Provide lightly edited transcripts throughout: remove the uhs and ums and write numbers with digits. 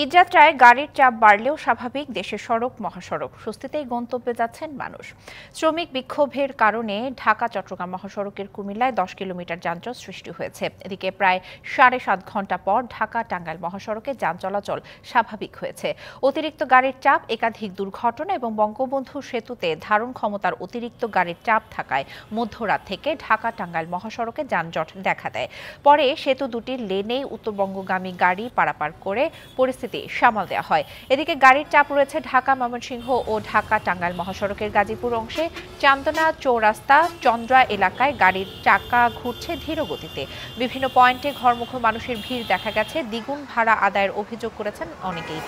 ঈদযাত্রায় গাড়ির চাপ বাড়লেও স্বাভাবিক দেশের সড়ক মহাসড়ক, স্বস্তিতেই গন্তব্যে যাচ্ছেন মানুষ। শ্রমিক বিক্ষোভের কারণে ঢাকা চট্টগ্রাম মহাসড়কের কুমিল্লায় 10 কিলোমিটার যানজট সৃষ্টি হয়েছে। এদিকে প্রায় 7.5 ঘন্টা পর ঢাকা টাঙ্গাইল মহাসড়কে যান চলাচল স্বাভাবিক হয়েছে। অতিরিক্ত গাড়ির চাপ, একাধিক দুর্ঘটনা এবং বঙ্গবন্ধু সেতুতে ধারণ ক্ষমতার অতিরিক্ত গাড়ির চাপ থাকায় মধ্যরাত থেকে ঢাকা টাঙ্গাইল মহাসড়কে যানজট দেখা দেয়। পরে সেতু দুটির লেনেই উত্তরবঙ্গগামী গাড়ি পারাপার করে পরিস্থিতি সামাল দেওয়া হয়। এদিকে গাড়ির চাপ রয়েছে ঢাকা ময়মনসিংহ ও ঢাকা টাঙ্গাইল মহাসড়কের গাজীপুর অংশে। চান্দনা চৌরাস্তা চন্দ্রা এলাকায় গাড়ির চাকা ঘুরছে ধীর গতিতে। বিভিন্ন পয়েন্টে ঘরমুখো মানুষের ভিড় দেখা গেছে। দ্বিগুণ ভাড়া আদায়ের অভিযোগ করেছেন অনেকেই।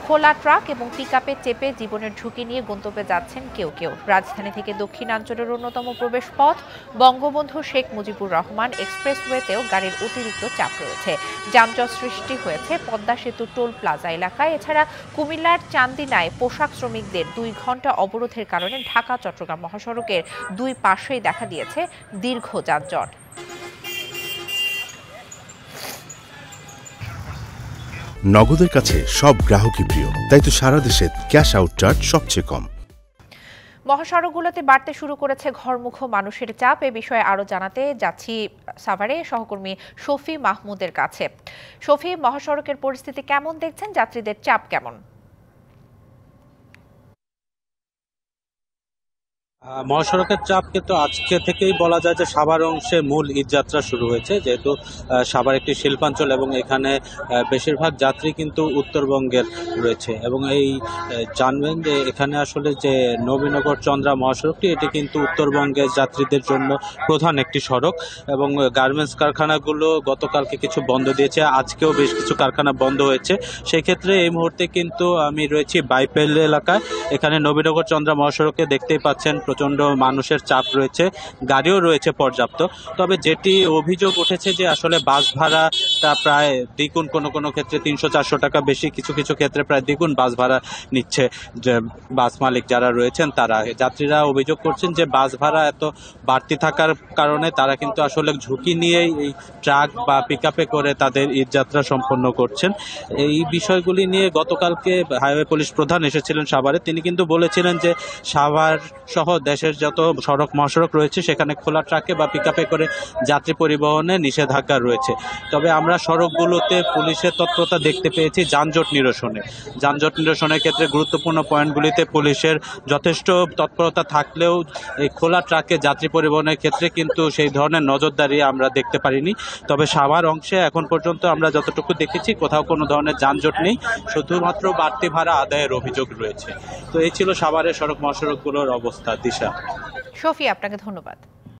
খোলা ট্রাক এবং পিকআপে চেপে জীবনের ঝুঁকি নিয়ে গন্তব্যে যাচ্ছেন কেউ কেউ। রাজধানী থেকে দক্ষিণাঞ্চলের অন্যতম প্রবেশ পথ বঙ্গবন্ধু শেখ মুজিবুর রহমান এক্সপ্রেসওয়েতেও গাড়ির অতিরিক্ত চাপ রয়েছে। যানজট সৃষ্টি হয়েছে পদ্মা সেতু টোল প্লাজা এলাকায়। এছাড়া কুমিল্লার চান্দিনায় পোশাক শ্রমিকদের 2 ঘন্টা অবরোধের কারণে ঢাকা চট্টগ্রাম মহাসড়কের দুই পাশেই দেখা দিয়েছে দীর্ঘ যানজট। নগদের কাছে সব গ্রাহকই প্রিয়, তাই তো সারা দেশে ক্যাশ আউট চার্জ সবচেয়ে কম। মহাসড়কগুলোতে বাড়তে শুরু করেছে ঘরমুখো মানুষের চাপ। এ বিষয়ে আরো জানাতে যাচ্ছি সাভারে সহকর্মী শফি মাহমুদের কাছে। শফি, মহাসড়কের পরিস্থিতি কেমন দেখছেন? যাত্রীদের চাপ কেমন? মহাসড়কের চাপ কিন্তু আজকে থেকেই বলা যায় যে সাভার অংশে মূল ঈদযাত্রা শুরু হয়েছে, যেহেতু সাভার একটি শিল্পাঞ্চল এবং এখানে বেশিরভাগ যাত্রী কিন্তু উত্তরবঙ্গের রয়েছে। এবং এই জানবেন যে এখানে আসলে যে নবীনগর চন্দ্রা মহাসড়কটি, এটি কিন্তু উত্তরবঙ্গের যাত্রীদের জন্য প্রধান একটি সড়ক। এবং গার্মেন্টস কারখানাগুলো গতকালকে কিছু বন্ধ দিয়েছে, আজকেও বেশ কিছু কারখানা বন্ধ হয়েছে। সেই ক্ষেত্রে এই মুহূর্তে কিন্তু আমি রয়েছি বাইপেল এলাকায়। এখানে নবীনগর চন্দ্রা মহাসড়কে দেখতেই পাচ্ছেন প্রচণ্ড মানুষের চাপ রয়েছে, গাড়িও রয়েছে পর্যাপ্ত। তবে যেটি অভিযোগ উঠেছে যে আসলে বাস ভাড়াটা প্রায় দ্বিগুণ, কোনো ক্ষেত্রে 300-400 টাকা বেশি, কিছু ক্ষেত্রে প্রায় দ্বিগুণ বাস ভাড়া নিচ্ছে যে বাস মালিক যারা রয়েছেন তারা। যাত্রীরা অভিযোগ করছেন যে বাস ভাড়া এত বাড়তি থাকার কারণে তারা কিন্তু আসলে ঝুঁকি নিয়েই এই ট্রাক বা পিকআপে করে তাদের ঈদযাত্রা সম্পন্ন করছেন। এই বিষয়গুলি নিয়ে গতকালকে হাইওয়ে পুলিশ প্রধান এসেছিলেন সাভারে। তিনি কিন্তু বলেছিলেন যে সাভার সহ দেশের যত সড়ক মহাসড়ক রয়েছে সেখানে খোলা ট্রাকে বা পিকআপে করে যাত্রী পরিবহনে নিষেধাজ্ঞা রয়েছে। তবে আমরা সড়কগুলোতে পুলিশের তৎপরতা দেখতে পেয়েছি যানজট নিরসনের ক্ষেত্রে গুরুত্বপূর্ণ পয়েন্টগুলিতে পুলিশের যথেষ্ট তৎপরতা থাকলেও এই খোলা ট্রাকে যাত্রী পরিবহনের ক্ষেত্রে কিন্তু সেই ধরনের নজরদারি আমরা দেখতে পারিনি। তবে সাভার অংশে এখন পর্যন্ত আমরা যতটুকু দেখেছি কোথাও কোনো ধরনের যানজট নেই, শুধুমাত্র বাড়তি ভাড়া আদায়ের অভিযোগ রয়েছে। তো এই ছিল সাভারের সড়ক মহাসড়কগুলোর অবস্থা। দিশা। শফি, আপনাকে ধন্যবাদ।